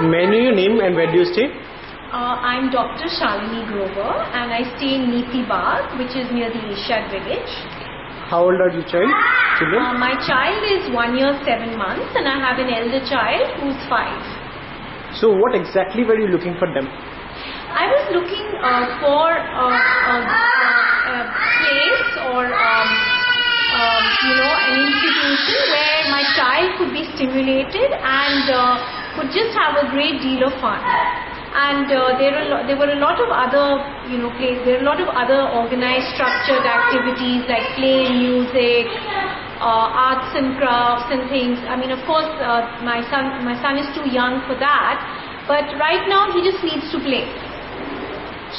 May I know your name and where do you stay? I'm Dr. Shalini Grover and I stay in Neeti Bagh, which is near the Asiad village. How old are your children? My child is 1 year 7 months and I have an elder child who's 5. So what exactly were you looking for them? I was looking for a place or an institution where my child could be stimulated and could just have a great deal of fun. And there were a lot of other places. There are a lot of other organized, structured activities like play, music, arts and crafts and things. I mean, of course, my son is too young for that, but right now he just needs to play.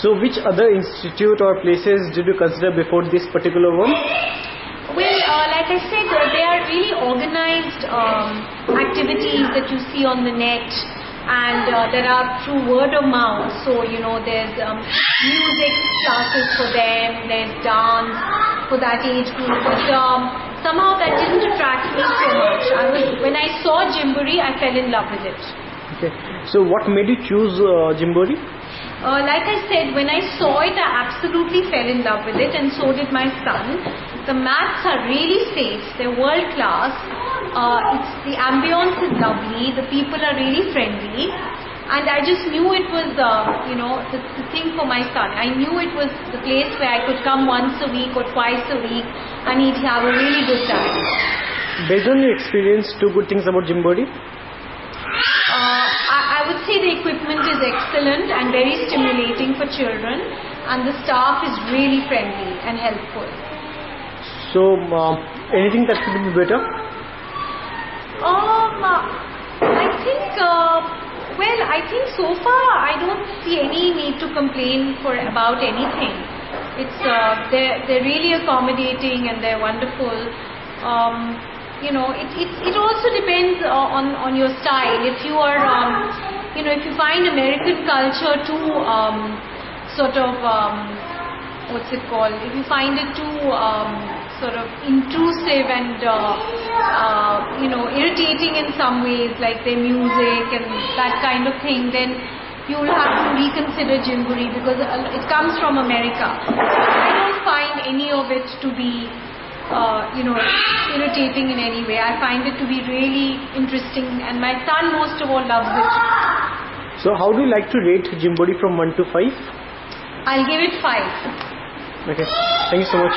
So, which other institute or places did you consider before this particular one? Well, like I said, they are really organized activities that you see on the net. And there are through word of mouth, so there's music classes for them, there's dance for that age group, but somehow that didn't attract me so much. When I saw Gymboree, I fell in love with it. Okay, so what made you choose Gymboree? Like I said, when I saw it, I absolutely fell in love with it, and so did my son. The mats are really safe, they're world class. The ambience is lovely, the people are really friendly, and I just knew it was the thing for my son. I knew it was the place where I could come once a week or twice a week and he'd have a really good time. Based on your experience, 2 good things about Gymboree? I would say the equipment is excellent and very stimulating for children, and the staff is really friendly and helpful. So, anything that could be better? I think so far I don't see any need to complain about anything. They're really accommodating and they're wonderful. It also depends on your style. If you are, if you find American culture too if you find it too sort of intrusive and irritating in some ways, like their music and that kind of thing, then you will have to reconsider Gymboree because it comes from America. I don't find any of it to be irritating in any way. I find it to be really interesting, and my son most of all loves it. So how do you like to rate Gymboree from 1 to 5? I'll give it 5. Okay, thank you so much.